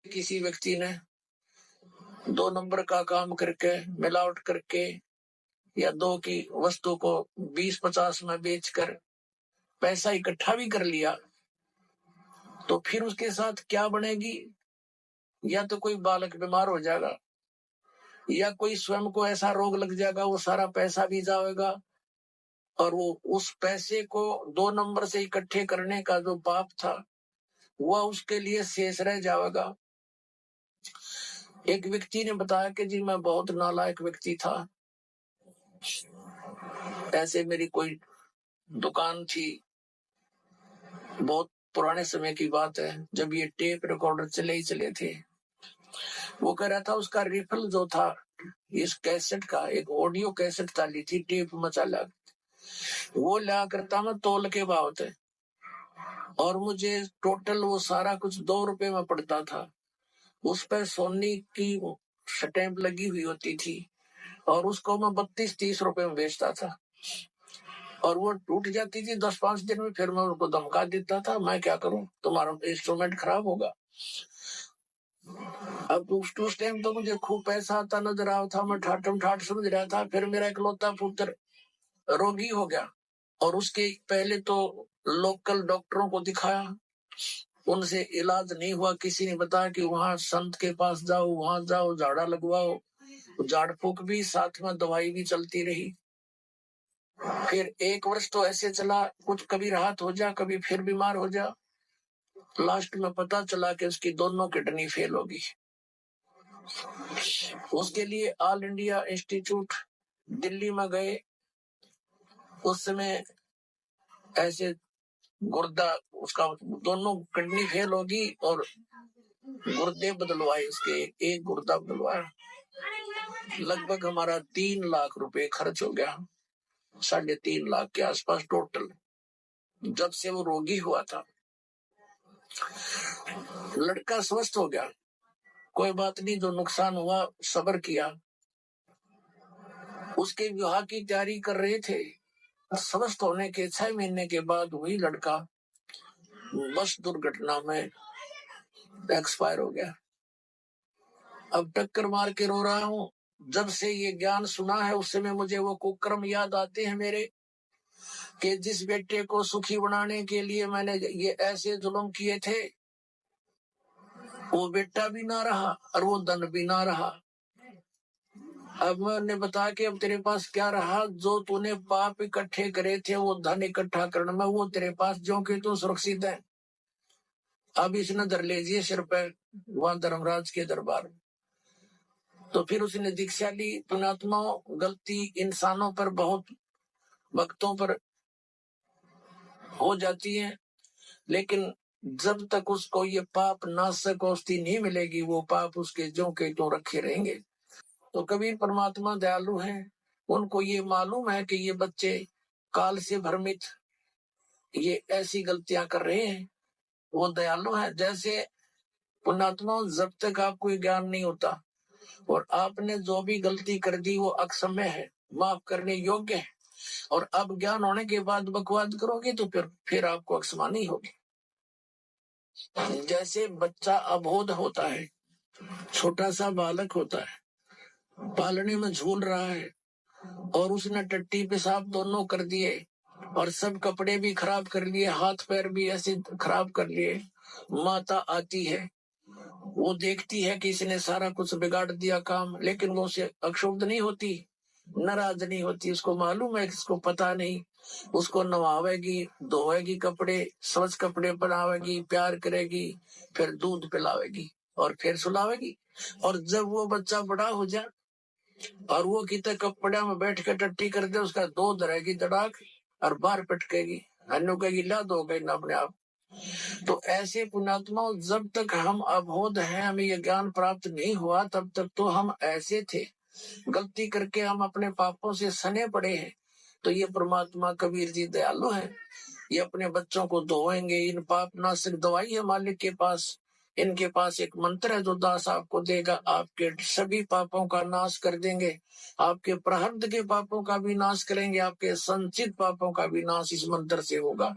किसी व्यक्ति ने 2 नंबर का काम करके मिलावट करके या 2 की वस्तु को 20-50 में बेचकर पैसा इकट्ठा भी कर लिया, तो फिर उसके साथ क्या बनेगी? या तो कोई बालक बीमार हो जाएगा, या कोई स्वयं को ऐसा रोग लग जाएगा, वो सारा पैसा भी जाएगा, और वो उस पैसे को 2 नंबर से इकट्ठे करने का जो पाप था वह उसके लिए शेष रह जाएगा। एक व्यक्ति ने बताया कि जी मैं बहुत नालायक व्यक्ति था, ऐसे मेरी कोई दुकान थी, बहुत पुराने समय की बात है जब ये टेप रिकॉर्डर चले ही चले थे। वो कह रहा था उसका रिफल जो था इस कैसेट का, एक ऑडियो कैसेट डाली थी टेप मचाला, वो ला करता मैं तोल के भाव थे, और मुझे टोटल वो सारा कुछ 2 रुपए में पड़ता था। उस पर सोनी की स्टैंप लगी हुई होती थी, और उसको मैं 32-30 रुपए में बेचता था, और वो टूट जाती थी 10-5 दिन में। फिर मैं उनको धमका देता था, मैं क्या करूं, तुम्हारा इंस्ट्रूमेंट खराब होगा। अब उस टाइम तो मुझे खूब पैसा आता नजर आ था, मैं ठाटम ठाट समझ रहा था। फिर मेरा इकलौता पुत्र रोगी हो गया, और उसके पहले तो लोकल डॉक्टरों को दिखाया, उनसे इलाज नहीं हुआ। किसी ने बताया कि वहां संत के पास जाओ, वहां जाओ, झाड़ा लगवाओ, झाड़ फूक भी साथ में दवाई भी चलती रही। फिर 1 वर्ष तो ऐसे चला, कुछ कभी राहत हो जा, कभी फिर बीमार हो जा। लास्ट में पता चला कि उसकी दोनों किडनी फेल होगी। उसके लिए ऑल इंडिया इंस्टीट्यूट दिल्ली में गए। उस समय ऐसे गुर्दा, उसका दोनों किडनी फेल होगी और गुर्दे बदलवाए, उसके एक गुर्दा बदलवाया। लगभग हमारा 3 लाख रुपए खर्च हो गया, 3.5 लाख के आसपास टोटल, जब से वो रोगी हुआ था। लड़का स्वस्थ हो गया, कोई बात नहीं, जो नुकसान हुआ सब्र किया। उसके विवाह की तैयारी कर रहे थे, स्वस्थ होने के 6 महीने के बाद वही लड़का बस दुर्घटना में एक्सपायर हो गया। अब टक्कर मार के रो रहा हूं। जब से ये ज्ञान सुना है उस समय मुझे वो कुकर्म याद आते हैं मेरे, कि जिस बेटे को सुखी बनाने के लिए मैंने ये ऐसे जुल्म किए थे, वो बेटा भी ना रहा और वो धन भी ना रहा। अब मैंने बताया कि अब तेरे पास क्या रहा? जो तूने पाप इकट्ठे करे थे वो धन इकट्ठा करने में, वो तेरे पास जो कि तू सुरक्षित है। अब इसने धर लीजिए सिर पे वहां धर्मराज के दरबार। तो फिर उसने दीक्षा ली। पुणात्मा, गलती इंसानों पर, बहुत भक्तों पर हो जाती है, लेकिन जब तक उसको ये पाप नाशक औषधि नहीं मिलेगी, वो पाप उसके जो के तो रखे रहेंगे। तो कबीर परमात्मा दयालु हैं, उनको ये मालूम है कि ये बच्चे काल से भ्रमित ये ऐसी गलतियां कर रहे हैं। वो दयालु है। जैसे पुण्यात्मा, जब तक आपको ज्ञान नहीं होता और आपने जो भी गलती कर दी वो अक्षम्य है, माफ करने योग्य है, और अब ज्ञान होने के बाद बकवाद करोगे तो फिर आपको अक्षमा नहीं होगी। जैसे बच्चा अबोध होता है, छोटा सा बालक होता है, पालने में झूल रहा है, और उसने टट्टी पेशाब दोनों कर दिए और सब कपड़े भी खराब कर लिए, हाथ पैर भी ऐसे खराब कर लिए। माता आती है, वो देखती है कि इसने सारा कुछ बिगाड़ दिया काम, लेकिन वो उसे अक्षुब्ध नहीं होती, नाराज नहीं होती। उसको मालूम है कि इसको पता नहीं। उसको नवावेगी, धोएगी कपड़े, स्वच्छ कपड़े पहनावेगी, प्यार करेगी, फिर दूध पिलावेगी और फिर सुलावेगी। और जब वो बच्चा बड़ा हो जाए और वो कितने कपड़े में बैठ के टट्टी कर दे, उसका दो धरेगी दड़ाक और बाहर पटकेगी, अन्नों कहेगी ला दो गई ना अपने आप। तो ऐसे पुण्यात्मा, जब तक हम अबोध हैं, हमें ये ज्ञान प्राप्त नहीं हुआ, तब तक तो हम ऐसे थे, गलती करके हम अपने पापों से सने पड़े हैं। तो ये परमात्मा कबीर जी दयालु हैं, ये अपने बच्चों को धोएंगे। इन पाप नाशक दवाई है मालिक के पास, इनके पास एक मंत्र है जो दास आपको देगा, आपके सभी पापों का नाश कर देंगे, आपके प्रारब्ध के पापों का भी नाश करेंगे, आपके संचित पापों का भी नाश इस मंत्र से होगा।